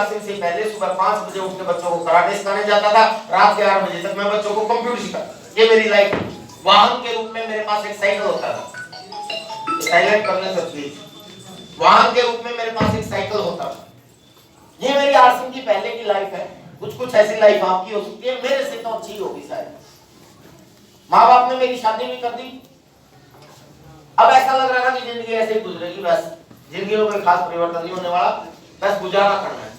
से पहले सुबह 5 बजे उठ के बच्चों को कराटे सिखाने जाता था, रात के 8 बजे तक मैं बच्चों को कंप्यूटर सिखाता। ये मेरी लाइफ। वाहन के रूप में मेरे पास एक साइकिल होता था, साइलेंट करने सकती। वाहन के रूप में मेरे पास एक साइकिल होता था। ये मेरी आरसिंह की पहले की लाइफ है। कुछ ऐसी लाइफ आपकी हो सकती है, मेरे से तो अच्छी होगी शायद। माँ बाप ने मेरी शादी भी कर दी। अब ऐसा लग रहा था कि जिंदगी ऐसे ही गुजरेगी, बस जिंदगी में कोई खास परिवर्तन नहीं होने वाला, बस गुजारा करना है।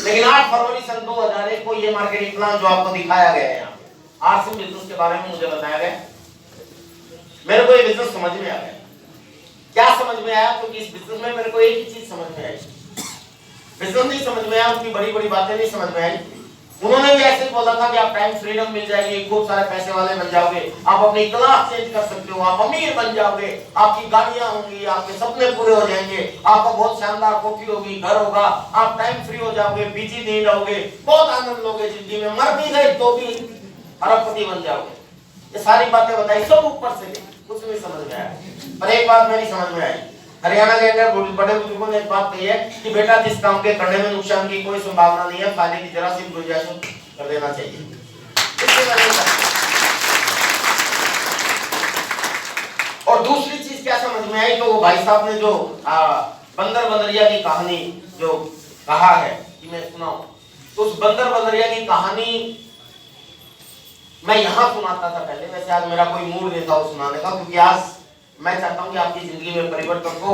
लेकिन 8 फरवरी सन 2001 को ये मार्केटिंग प्लान जो आपको दिखाया गया है यहाँ पे आरसिंह बिजनेस के बारे में मुझे बताया गया, मेरे को ये बिजनेस समझ में आ गया। क्या समझ में आया? क्योंकि इस बिजनेस में मेरे को एक ही चीज समझ में आई, बिजनेस नहीं समझ में आया, उनकी बड़ी बड़ी बातें नहीं समझ में आई। उन्होंने भी ऐसे ही बोला था कि आप टाइम फ्रीडम मिल जाएगी, खूब सारे पैसे वाले बन जाओगे, आप अपनी क्लास चेंज कर सकते हो, आप अमीर बन जाओगे, आपकी गाड़ियां होंगी, आपके सपने पूरे हो जाएंगे, आपका बहुत शानदार कॉफी होगी, घर होगा, आप टाइम फ्री हो जाओगे, बिजी नहीं रहोगे, बहुत आनंद लोगे जिंदगी में, मर भी गए तो भी अरबपति बन जाओगे। ये सारी बातें बताई, सब ऊपर से कुछ नहीं समझ में आया। पर एक बात मेरी समझ में आई, हरियाणा के अंदर बड़े बुजुर्गों ने एक बात कही है कि बेटा जिस काम के करने में नुकसान की कोई संभावना नहीं है, फायदे की जरा सी गुंजाइश कर देना चाहिए। और दूसरी चीज क्या समझ में आई, तो वो भाई साहब ने जो बंदर बंदरिया की कहानी जो कहा है कि मैं सुनाऊं, तो उस बंदर बंदरिया की कहानी मैं यहाँ सुनाता था पहले। वैसे आज मेरा कोई मूड नहीं था वो सुनाने का, क्योंकि आज मैं चाहता हूँ कि आपकी जिंदगी में परिवर्तन हो।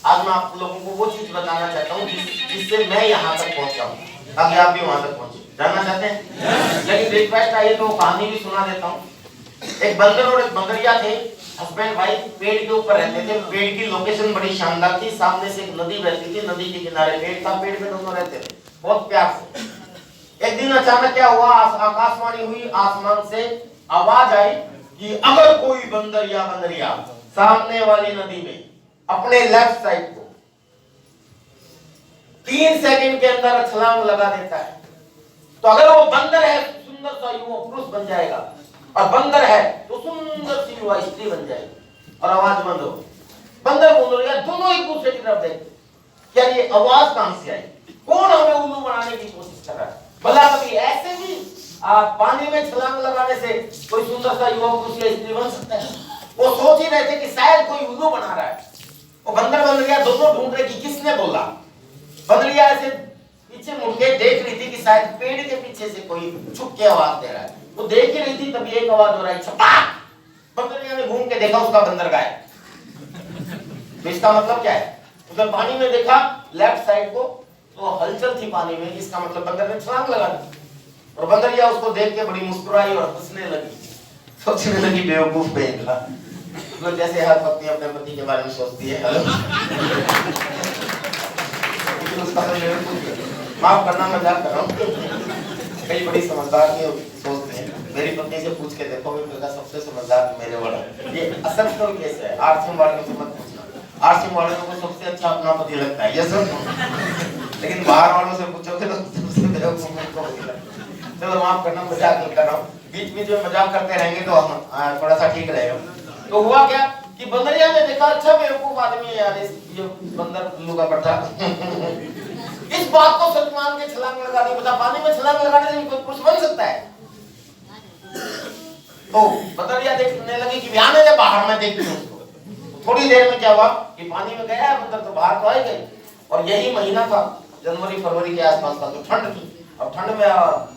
आज मैं आप लोगों को वो चीज बताना चाहता हूँ जिससे मैं यहाँ तक पहुँचा हूँ, ताकि आप भी वहां तक पहुंचे। जानना चाहते हैं? लेकिन रिक्वेस्ट आई तो कहानी भी सुना देता हूँ। एक बंदर और एक बंदरिया थे, हस्बैंड वाइफ, पेड़ के ऊपर रहते थे। पेड़ की लोकेशन बड़ी शानदार थी, सामने से एक नदी बहती थी, नदी के किनारे पेड़ था, पेड़ पे दोनों रहते थे बहुत प्यार से। एक दिन अचानक क्या हुआ, आकाशवाणी हुई, आसमान से आवाज आई कि अगर कोई बंदर या बंदरिया सामने वाली नदी में अपने लेफ्ट साइड को 3 सेकंड के अंदर छलांग लगा देता है, तो अगर वो बंदर है सुंदर सा युवा पुरुष बन जाएगा, और बंदर है तो सुंदर सी युवा स्त्री बन जाएगी। और आवाज बंद हो। बंदर बंदरिया दोनों एक दूसरे की तरफ देखते, यार ये आवाज कहां से आई, कौन हमें उल्लू बनाने की कोशिश कर रहा है? भला कभी ऐसे भी पानी में छलांग लगाने से कोई सुंदर सा युवा पुरुष या स्त्री बन सकता है? वो सोच ही रहे थे कि शायद कोई उल्लू बना रहा है। वो बंदर बंदरिया दोनों ढूंढ रहे कि किसने बोला। बंदरिया ऐसे पीछे मुड़ के देख रही थी कि शायद पेड़ के पीछे से कोई छुप के आवाज दे रहा है। वो देख ही रही थी, तभी एक आवाज हो रहा है, छपाक। बंदरिया ने घूम के देखा, उसका बंदर गायब। इसका मतलब क्या है? मतलब पानी में देखा लेफ्ट साइड को, तो हलचल थी पानी में, इसका मतलब बंदर ने छलांग लगा दी। और बंदरिया उसको देख के बड़ी मुस्कुराई और हंसने लगी, सोचने लगी बेवकूफ बेटा, मतलब जैसे हर पत्नी अपने पति के बारे में सोचती है। माफ करना, मजाक कर रहा हूँ, कई बड़ी समझदार सोचते हैं। मेरी पत्नी से पूछ के देखो, सबसे समझदार मेरे वाला। ये असल केस है, आरसीएम वालों से मत पूछना, आरसीएम वालों को सबसे अच्छा अपना पति लगता है, ये सब। लेकिन बाहर वालों से पूछोगे तो सबसे बेवकूफ मेरे को लगता है। चलो माफ करना, मजाक कर रहा हूँ, बीच बीच में मजाक करते रहेंगे तो हम थोड़ा सा ठीक रहेगा। तो हुआ क्या कि बंदरिया ने देखा, अच्छा बेवकूफ आदमी है यार, ये बंदर उल्लू का पट्टा। इस बात को सच मान के छलांग लगा दी। बता, पानी में छलांग लगाने से कोई पुरुष बन सकता है? तो बंदरिया देखने लगी कि आने दे बाहर, मैं देखती हूँ उसको। थोड़ी देर में क्या हुआ कि पानी में गया बंदर, तो बाहर तो आ गई। और यही महीना था जनवरी फरवरी के आसपास का, तो ठंड थी। अब ठंड में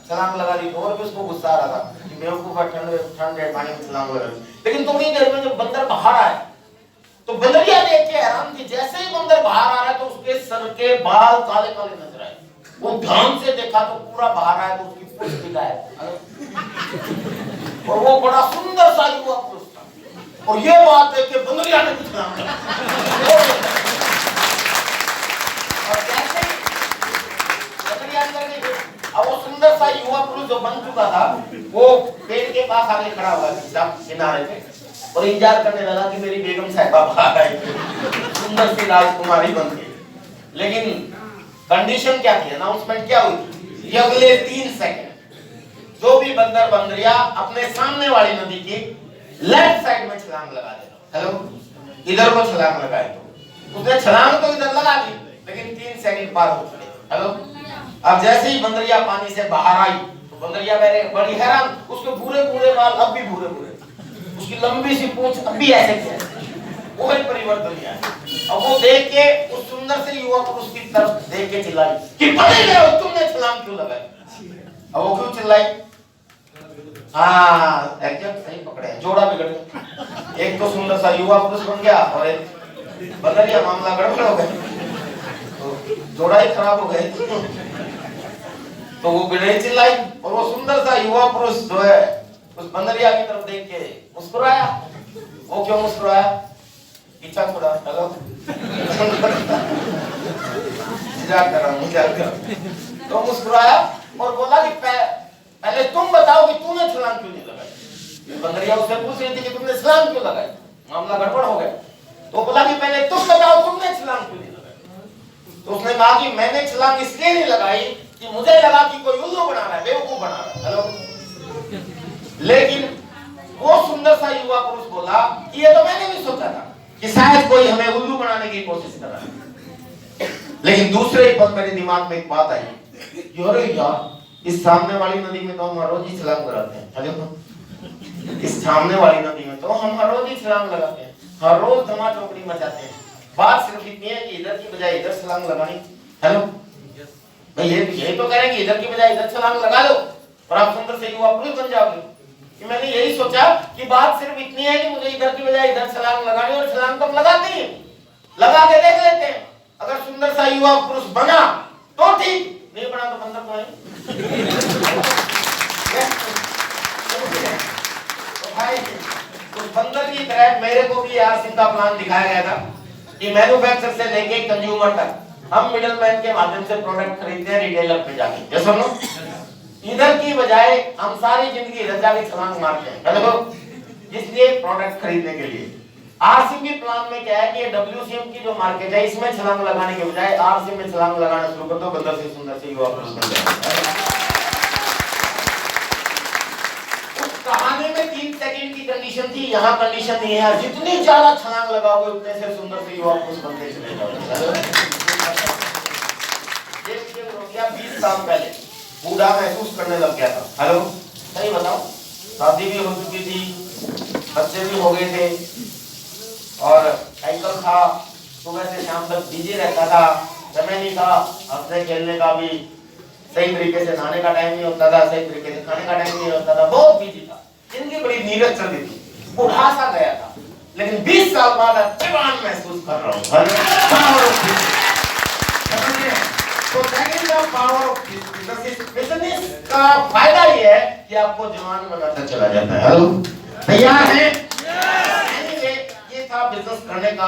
छलांग लगा दी तो और भी उसको गुस्सा आ रहा था कि बेवकूफ है, ठंड है, पानी में छलांग लगा दी। लेकिन थोड़ी देर में जब बंदर बाहर आए तो बंदरिया देख के हैरान थी। जैसे ही बंदर बाहर आ रहा है तो उसके सर के बाल काले काले नजर आए। वो ध्यान से देखा तो पूरा बाहर आया तो उसकी पूंछ दिखा है, और वो बड़ा सुंदर सा युवा पुरुष था। और ये बात देख के बंदरिया ने कुछ नाम लिया। और जैसे ही बंदरिया अंदर गई, अब वो सुंदर सा युवा पुरुष जो बन चुका था, वो पेड़ के पास आके खड़ा हुआ किनारे पे और इंतजार करने लगा कि मेरी बेगम साहिबा बाहर आएगी, सुंदर सी राजकुमारी बन के। लेकिन कंडीशन क्या थी, अनाउंसमेंट क्या हुई थी कि अगले 3 सेकंड जो भी बंदर बंदरिया अपने सामने वाली नदी की लेफ्ट साइड में छलांग लगा देगा। हेलो, इधर को छलांग लगाए तो उसने छलांग तो इधर लगा दी, लेकिन 3 सेकंड पार हो चुके। हेलो, अब जैसे ही बंदरिया पानी से बाहर आई तो बंदरिया बड़ी हैरान, उसके भूरे भूरे बाल अब भी भूरे भूरे, उसकी लंबी सी पूंछ अब भी ऐसे की है, वो ही परिवर्तन किया। अब वो देख के उस सुंदर से युवा पुरुष की तरफ देख के चिल्लाई कि पकड़ गए हो, तुमने छलांग क्यों लगाई? अब वो क्यों चिल्लाई? हाँ एग्जैक्ट सही पकड़े, जोड़ा बिगड़ गया। एक तो सुंदर सा युवा पुरुष बन गया और एक बंदरिया, मामला गड़बड़ हो गया, तो जोड़ा ही खराब हो गए। तो वो बिगड़े चिल्लाई और वो सुंदर सा युवा पुरुष जो है उस बंदरिया की तरफ देख के मुस्कुराया। वो क्यों मुस्कुराया? पीछा छोड़ा, हेलो मजाक कर रहा हूँ, मजाक कर रहा हूँ। तो मुस्कुराया और बोला कि पहले तुम बताओ कि तूने छलांग क्यों नहीं लगाई? बंदरिया उससे पूछ रही थी कि तुमने छलांग क्यों लगाई, मामला गड़बड़ हो गया। तो बोला कि पहले तुम बताओ तुमने छलांग क्यों नहीं लगाई? तो उसने कहा कि मैंने छलांग इसलिए नहीं लगाई कि मुझे लगा कि कोई उल्लू बना रहा है, बेवकूफ बना रहा है। हेलो, लेकिन वो सुंदर सा युवा पुरुष बोला कि ये तो मैंने भी सोचा था कि शायद कोई हमें उल्लू बनाने की कोशिश कर रहा है। लेकिन दूसरे ही पल मेरे दिमाग में एक बात आई कि अरे यार, इस सामने वाली नदी में तो हम हर रोज ही छलांग लगाते हैं। हेलो, इस सामने वाली नदी में तो हम हर रोज ही छलांग लगाते हैं, हर रोज धमा चौकड़ी मचाते हैं। बात सिर्फ इतनी है कि इधर की बजाय इधर छलांग लगानी। हेलो, भाई ये तो करें कि इधर की बजाय इधर छलांग लगा लो और आप सुंदर से युवा पुरुष बन जाओगे। कि मैंने यही सोचा कि बात सिर्फ इतनी है कि मुझे इधर की बजाय इधर छलांग लगानी, और छलांग तो हम लगाते ही लगा के देख लेते हैं। अगर सुंदर सा युवा पुरुष बना तो ठीक, नहीं बना तो बंदर तो है। तो भाई उस बंदर की तरह मेरे को भी यार सिंह प्लान दिखाया गया था कि मैन्युफैक्चर से लेके कंज्यूमर तक हम मिडलमैन के माध्यम से प्रोडक्ट खरीदते हैं रिटेलर पे जाके। जैसे सुनो, इधर की बजाय हम सारी जिंदगी इधर जाके छलांग मारते हैं देखो, इसलिए प्रोडक्ट खरीदने के लिए। आरसीएम के प्लान में क्या है कि डब्ल्यूसीएम की जो मार्केट है इसमें छलांग लगाने के बजाय आरसीएम में छलांग लगाना शुरू कर दो, बंदर से सुंदर से युवा पुरुष बन जाएगा। उस कहानी में 3 सेकंड की कंडीशन थी, यहाँ कंडीशन नहीं है, जितनी ज्यादा छलांग लगाओगे उतने से सुंदर से युवा पुरुष बनते चले जाओगे। ये 20 साल पहले बूढ़ा महसूस करने लग गया था। हेलो, सही बताओ, शादी भी हो चुकी थी, बच्चे भी हो गए थे और साइकिल था, सुबह से शाम तक बिजी रहता था, समय नहीं था हंसने खेलने का भी, सही तरीके से नहाने का टाइम नहीं होता था, सही तरीके से खाने का टाइम नहीं होता था, बहुत बिजी था, जिंदगी बड़ी नीरस चल रही थी, बूढ़ा सा गया था। लेकिन 20 साल बाद जवान महसूस कर रहा हूँ। तो पावर ऑफ बिजनेस का फायदा ये है कि आपको जवान बनाता चला जाता है। हेलो, तैयार हैं? ये था बिजनेस करने का